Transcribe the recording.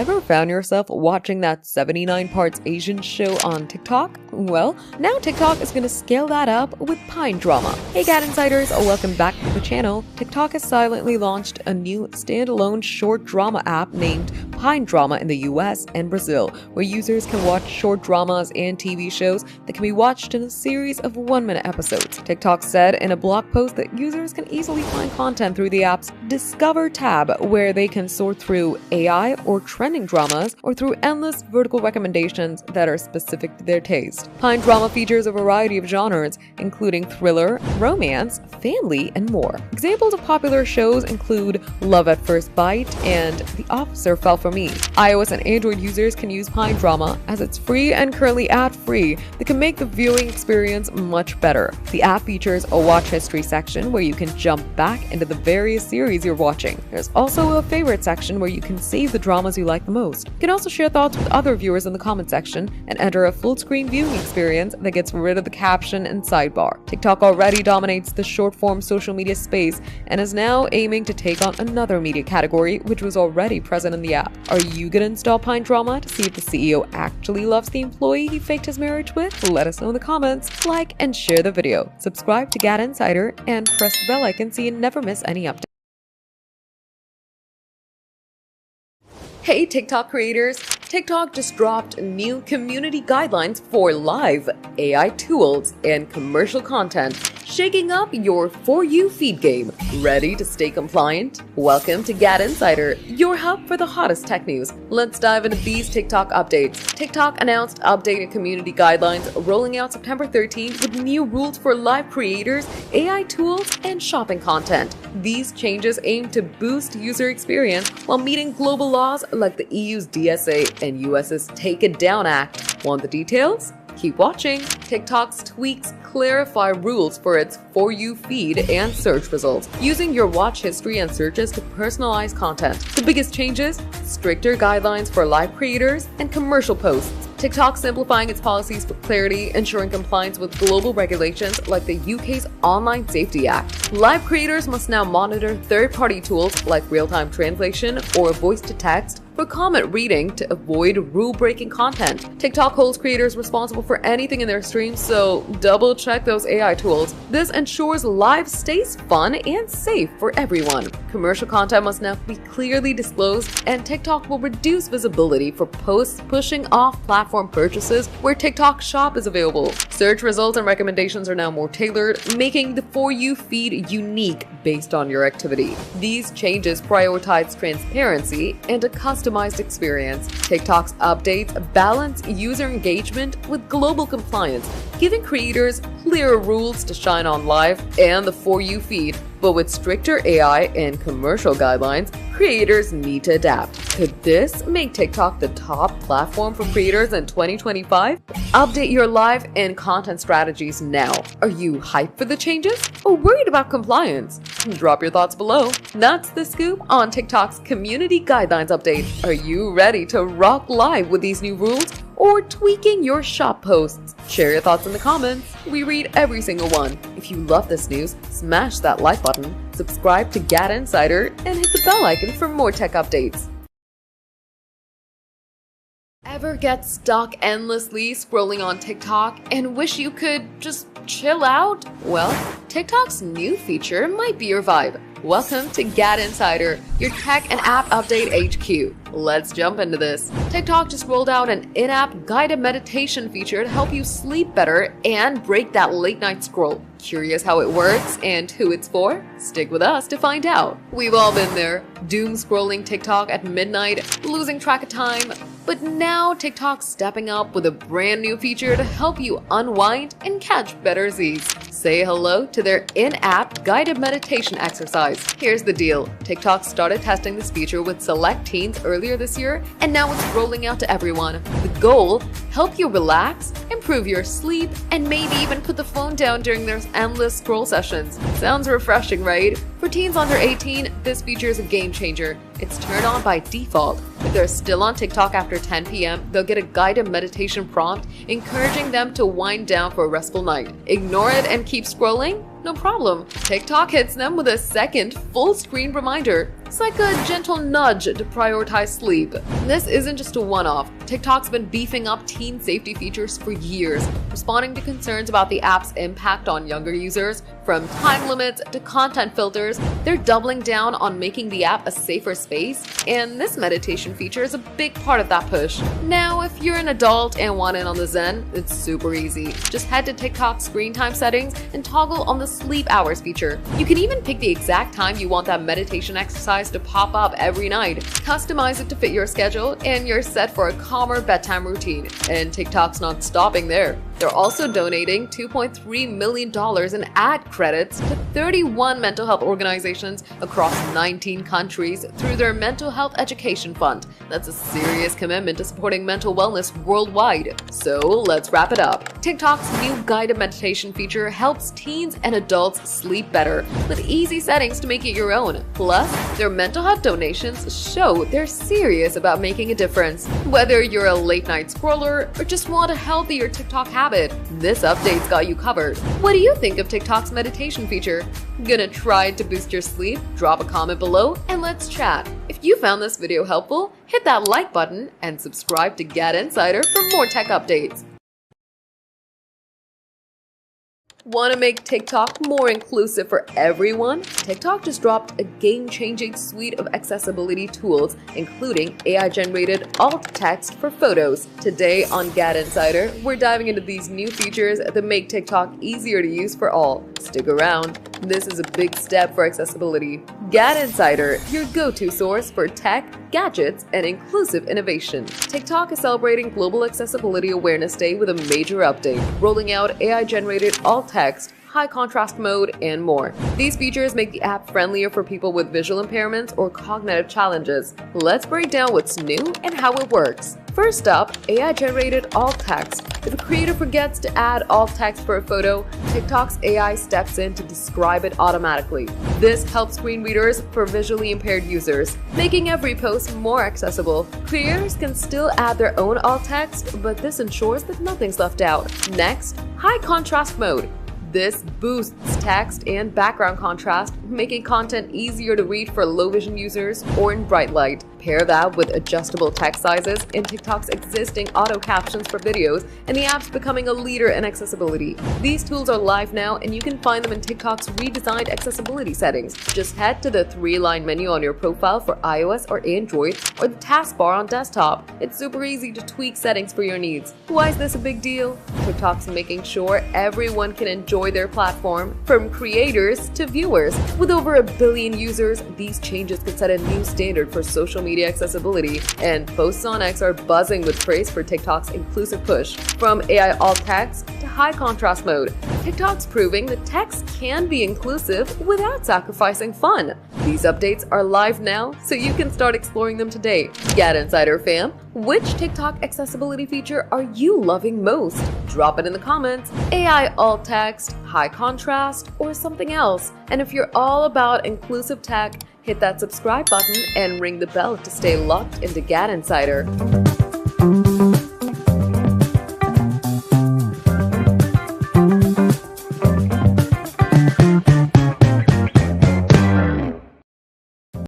Ever found yourself watching that 79 parts Asian show on TikTok? Well, now TikTok is going to scale that up with PineDrama. Hey GadInsiders, welcome back to the channel. TikTok has silently launched a new standalone short drama app named PineDrama in the US and Brazil, where users can watch short dramas and TV shows that can be watched in a series of 1-minute episodes. TikTok said in a blog post that users can easily find content through the app's Discover tab, where they can sort through AI or trending dramas, or through endless vertical recommendations that are specific to their taste. PineDrama features a variety of genres, including thriller, romance, family, and more. Examples of popular shows include Love at First Bite and The Officer Fell for Me. iOS and Android users can use PineDrama as it's free and currently ad-free that can make the viewing experience much better. The app features a watch history section where you can jump back into the various series you're watching. There's also a favorite section where you can save the dramas you like the most. You can also share thoughts with other viewers in the comment section and enter a full-screen viewing experience that gets rid of the caption and sidebar. TikTok already dominates the short-form social media space and is now aiming to take on another media category which was already present in the app. Are you gonna install PineDrama to see if the CEO actually loves the employee he faked his marriage with? Let us know in the comments, like and share the video. Subscribe to GadInsider and press the bell icon so you never miss any updates. Hey TikTok creators! TikTok just dropped new community guidelines for live AI tools and commercial content, shaking up your For You feed game. Ready to stay compliant? Welcome to GadInsider, your hub for the hottest tech news. Let's dive into these TikTok updates. TikTok announced updated community guidelines rolling out September 13th with new rules for live creators, AI tools, and shopping content. These changes aim to boost user experience while meeting global laws like the EU's DSA and US's Take It Down Act. Want the details? Keep watching. TikTok's tweaks clarify rules for its For You feed and search results, using your watch history and searches to personalize content. The biggest changes: stricter guidelines for live creators and commercial posts. TikTok simplifying its policies for clarity, ensuring compliance with global regulations like the UK's Online Safety Act. Live creators must now monitor third-party tools like real-time translation or voice-to-text for comment reading to avoid rule-breaking content. TikTok holds creators responsible for anything in their streams, so double-check those AI tools. This ensures live stays fun and safe for everyone. Commercial content must now be clearly disclosed, and TikTok will reduce visibility for posts pushing off platform purchases where TikTok Shop is available. Search results and recommendations are now more tailored, making the For You feed unique based on your activity. These changes prioritize transparency and a customized experience. TikTok's updates balance user engagement with global compliance, giving creators clearer rules to shine on live and the For You feed. But with stricter AI and commercial guidelines, creators need to adapt. Could this make TikTok the top platform for creators in 2025? Update your live and content strategies now. Are you hyped for the changes or worried about compliance? Drop your thoughts below. That's the scoop on TikTok's community guidelines update. Are you ready to rock live with these new rules, or tweaking your shop posts? Share your thoughts in the comments. We read every single one. If you love this news, smash that like button, subscribe to GadInsider, and hit the bell icon for more tech updates. Ever get stuck endlessly scrolling on TikTok and wish you could just chill out? Well, TikTok's new feature might be your vibe. Welcome to GadInsider, your tech and app update HQ. Let's jump into this. TikTok just rolled out an in-app guided meditation feature to help you sleep better and break that late-night scroll. Curious how it works and who it's for? Stick with us to find out. We've all been there, doom scrolling TikTok at midnight, losing track of time. But now TikTok's stepping up with a brand new feature to help you unwind and catch better Z's. Say hello to their in-app guided meditation exercise. Here's the deal. TikTok started testing this feature with select teens earlier this year, and now it's rolling out to everyone. The goal: help you relax, improve your sleep, and maybe even put the phone down during their endless scroll sessions. Sounds refreshing, right? For teens under 18, this feature is a game changer. It's turned on by default. If they're still on TikTok after 10 p.m., they'll get a guided meditation prompt encouraging them to wind down for a restful night. Ignore it and keep scrolling? No problem. TikTok hits them with a second full-screen reminder. It's like a gentle nudge to prioritize sleep. This isn't just a one-off. TikTok's been beefing up teen safety features for years, responding to concerns about the app's impact on younger users. From time limits to content filters, they're doubling down on making the app a safer space, and this meditation feature is a big part of that push. Now, if you're an adult and want in on the zen, it's super easy. Just head to TikTok's screen time settings and toggle on the sleep hours feature. You can even pick the exact time you want that meditation exercise to pop up every night. Customize it to fit your schedule, and you're set for a calmer bedtime routine. And TikTok's not stopping there. They're also donating $2.3 million in ad credits to 31 mental health organizations across 19 countries through their Mental Health Education Fund. That's a serious commitment to supporting mental wellness worldwide. So let's wrap it up. TikTok's new guided meditation feature helps teens and adults sleep better with easy settings to make it your own. Plus, their mental health donations show they're serious about making a difference. Whether you're a late-night scroller or just want a healthier TikTok habit, this update's got you covered. What do you think of TikTok's meditation feature? Gonna try to boost your sleep? Drop a comment below and let's chat. If you found this video helpful, hit that like button and subscribe to GadInsider for more tech updates. Want to make TikTok more inclusive for everyone? TikTok just dropped a game-changing suite of accessibility tools, including AI-generated alt text for photos. Today on GadInsider, we're diving into these new features that make TikTok easier to use for all. Stick around. This is a big step for accessibility. GadInsider, your go-to source for tech, gadgets, and inclusive innovation. TikTok is celebrating Global Accessibility Awareness Day with a major update, rolling out AI-generated alt text, high contrast mode, and more. These features make the app friendlier for people with visual impairments or cognitive challenges. Let's break down what's new and how it works. First up, AI-generated alt text. If a creator forgets to add alt text for a photo, TikTok's AI steps in to describe it automatically. This helps screen readers for visually impaired users, making every post more accessible. Creators can still add their own alt text, but this ensures that nothing's left out. Next, high contrast mode. This boosts text and background contrast, making content easier to read for low vision users or in bright light. Pair that with adjustable text sizes in TikTok's existing auto captions for videos, and the app's becoming a leader in accessibility. These tools are live now, and you can find them in TikTok's redesigned accessibility settings. Just head to the 3-line menu on your profile for iOS or Android, or the taskbar on desktop. It's super easy to tweak settings for your needs. Why is this a big deal? TikTok's making sure everyone can enjoy their platform, from creators to viewers. With over 1 billion users, these changes could set a new standard for social media accessibility, and posts on X are buzzing with praise for TikTok's inclusive push. From AI alt text to high contrast mode, TikTok's proving that text can be inclusive without sacrificing fun. These updates are live now, so you can start exploring them today. GadInsider fam, which TikTok accessibility feature are you loving most? Drop it in the comments. AI alt text, high contrast, or something else. And if you're all about inclusive tech, hit that subscribe button and ring the bell to stay locked into GadInsider.